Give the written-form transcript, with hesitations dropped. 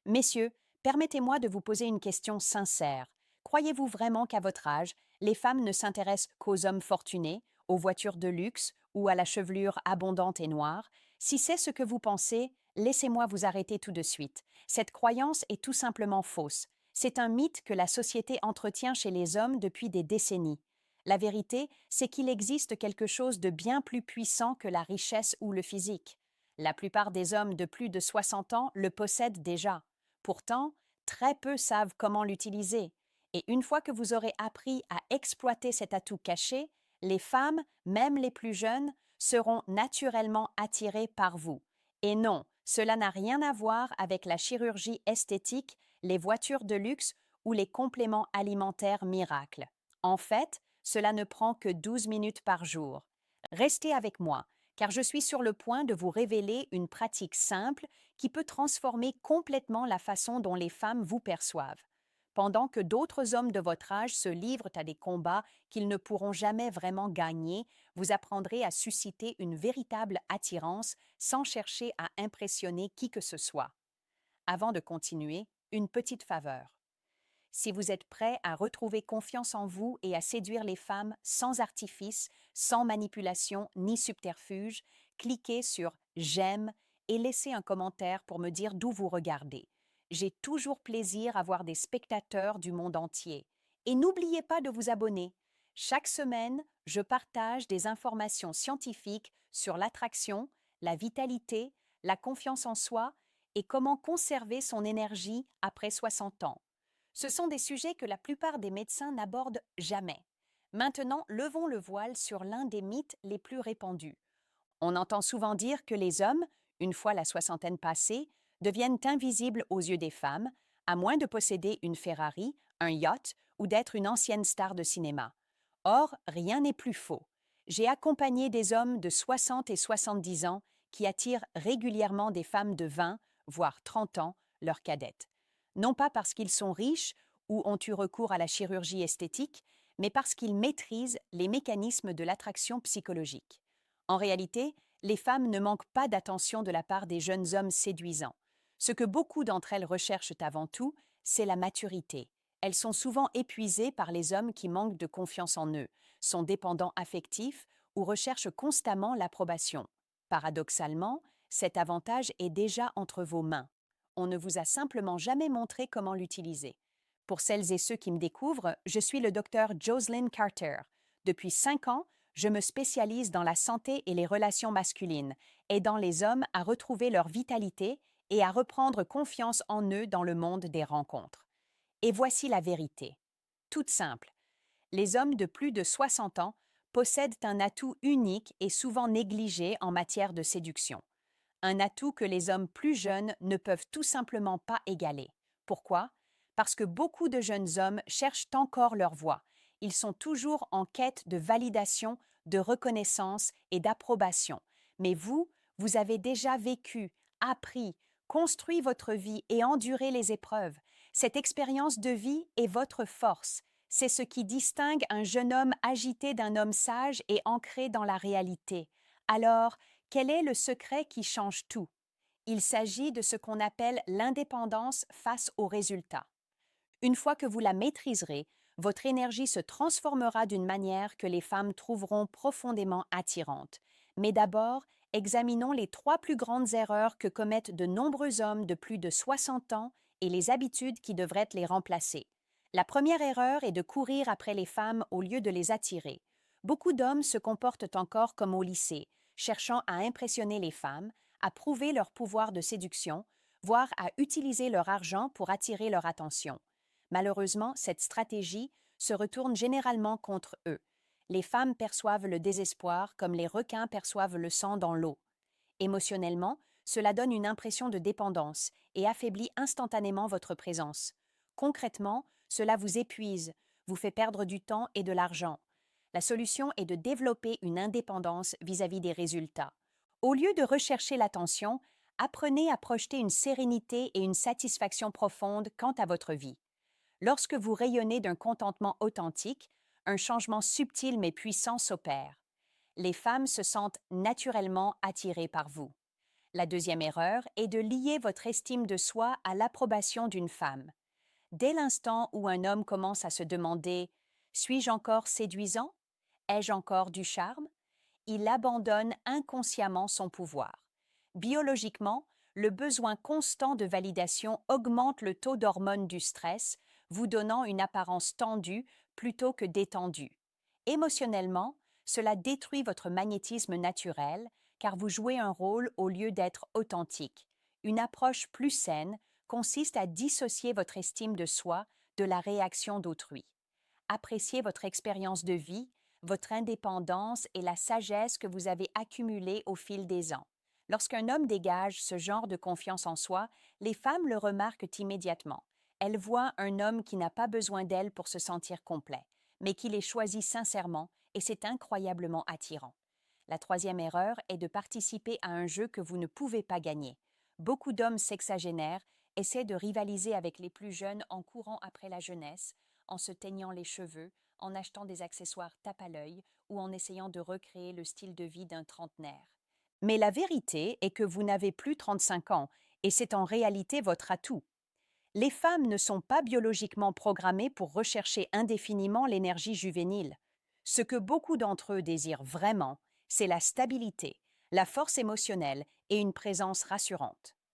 Messieurs, permettez-moi de vous poser une question sincère. Croyez-vous vraiment qu'à votre âge, les femmes ne s'intéressent qu'aux hommes fortunés, aux voitures de luxe ou à la chevelure abondante et noire? Si c'est ce que vous pensez, laissez-moi vous arrêter tout de suite. Cette croyance est tout simplement fausse. C'est un mythe que la société entretient chez les hommes depuis des décennies. La vérité, c'est qu'il existe quelque chose de bien plus puissant que la richesse ou le physique. La plupart des hommes de plus de 60 ans le possèdent déjà. Pourtant, très peu savent comment l'utiliser. Et une fois que vous aurez appris à exploiter cet atout caché, les femmes, même les plus jeunes, seront naturellement attirées par vous. Et non, cela n'a rien à voir avec la chirurgie esthétique, les voitures de luxe ou les compléments alimentaires miracles. En fait, cela ne prend que 12 minutes par jour. Restez avec moi, car je suis sur le point de vous révéler une pratique simple qui peut transformer complètement la façon dont les femmes vous perçoivent. Pendant que d'autres hommes de votre âge se livrent à des combats qu'ils ne pourront jamais vraiment gagner, vous apprendrez à susciter une véritable attirance sans chercher à impressionner qui que ce soit. Avant de continuer, une petite faveur. Si vous êtes prêt à retrouver confiance en vous et à séduire les femmes sans artifice, sans manipulation ni subterfuge, cliquez sur J'aime et laissez un commentaire pour me dire d'où vous regardez. J'ai toujours plaisir à voir des spectateurs du monde entier. Et n'oubliez pas de vous abonner. Chaque semaine, je partage des informations scientifiques sur l'attraction, la vitalité, la confiance en soi et comment conserver son énergie après 60 ans. Ce sont des sujets que la plupart des médecins n'abordent jamais. Maintenant, levons le voile sur l'un des mythes les plus répandus. On entend souvent dire que les hommes, une fois la soixantaine passée, deviennent invisibles aux yeux des femmes, à moins de posséder une Ferrari, un yacht ou d'être une ancienne star de cinéma. Or, rien n'est plus faux. J'ai accompagné des hommes de 60 et 70 ans qui attirent régulièrement des femmes de 20, voire 30 ans, leurs cadettes. Non pas parce qu'ils sont riches ou ont eu recours à la chirurgie esthétique, mais parce qu'ils maîtrisent les mécanismes de l'attraction psychologique. En réalité, les femmes ne manquent pas d'attention de la part des jeunes hommes séduisants. Ce que beaucoup d'entre elles recherchent avant tout, c'est la maturité. Elles sont souvent épuisées par les hommes qui manquent de confiance en eux, sont dépendants affectifs ou recherchent constamment l'approbation. Paradoxalement, cet avantage est déjà entre vos mains. On ne vous a simplement jamais montré comment l'utiliser. Pour celles et ceux qui me découvrent, je suis le docteur Jocelyn Carter. Depuis 5 ans, je me spécialise dans la santé et les relations masculines, aidant les hommes à retrouver leur vitalité et à reprendre confiance en eux dans le monde des rencontres. Et voici la vérité. Toute simple. Les hommes de plus de 60 ans possèdent un atout unique et souvent négligé en matière de séduction. Un atout que les hommes plus jeunes ne peuvent tout simplement pas égaler. Pourquoi? Parce que beaucoup de jeunes hommes cherchent encore leur voie. Ils sont toujours en quête de validation, de reconnaissance et d'approbation. Mais vous, vous avez déjà vécu, appris, construit votre vie et enduré les épreuves. Cette expérience de vie est votre force. C'est ce qui distingue un jeune homme agité d'un homme sage et ancré dans la réalité. Alors, quel est le secret qui change tout? Il s'agit de ce qu'on appelle l'indépendance face aux résultats. Une fois que vous la maîtriserez, votre énergie se transformera d'une manière que les femmes trouveront profondément attirante. Mais d'abord, examinons les 3 plus grandes erreurs que commettent de nombreux hommes de plus de 60 ans et les habitudes qui devraient les remplacer. La première erreur est de courir après les femmes au lieu de les attirer. Beaucoup d'hommes se comportent encore comme au lycée, cherchant à impressionner les femmes, à prouver leur pouvoir de séduction, voire à utiliser leur argent pour attirer leur attention. Malheureusement, cette stratégie se retourne généralement contre eux. Les femmes perçoivent le désespoir comme les requins perçoivent le sang dans l'eau. Émotionnellement, cela donne une impression de dépendance et affaiblit instantanément votre présence. Concrètement, cela vous épuise, vous fait perdre du temps et de l'argent. La solution est de développer une indépendance vis-à-vis des résultats. Au lieu de rechercher l'attention, apprenez à projeter une sérénité et une satisfaction profonde quant à votre vie. Lorsque vous rayonnez d'un contentement authentique, un changement subtil mais puissant s'opère. Les femmes se sentent naturellement attirées par vous. La deuxième erreur est de lier votre estime de soi à l'approbation d'une femme. Dès l'instant où un homme commence à se demander suis-je encore séduisant? Ai-je encore du charme? Il abandonne inconsciemment son pouvoir. Biologiquement, le besoin constant de validation augmente le taux d'hormones du stress, vous donnant une apparence tendue plutôt que détendue. Émotionnellement, cela détruit votre magnétisme naturel car vous jouez un rôle au lieu d'être authentique. Une approche plus saine consiste à dissocier votre estime de soi de la réaction d'autrui. Appréciez votre expérience de vie, votre indépendance et la sagesse que vous avez accumulée au fil des ans. Lorsqu'un homme dégage ce genre de confiance en soi, les femmes le remarquent immédiatement. Elles voient un homme qui n'a pas besoin d'elles pour se sentir complet, mais qui les choisit sincèrement et c'est incroyablement attirant. La troisième erreur est de participer à un jeu que vous ne pouvez pas gagner. Beaucoup d'hommes sexagénaires essaient de rivaliser avec les plus jeunes en courant après la jeunesse, en se teignant les cheveux, en achetant des accessoires tape à l'œil ou en essayant de recréer le style de vie d'un trentenaire. Mais la vérité est que vous n'avez plus 35 ans et c'est en réalité votre atout. Les femmes ne sont pas biologiquement programmées pour rechercher indéfiniment l'énergie juvénile. Ce que beaucoup d'entre eux désirent vraiment, c'est la stabilité, la force émotionnelle et une présence rassurante.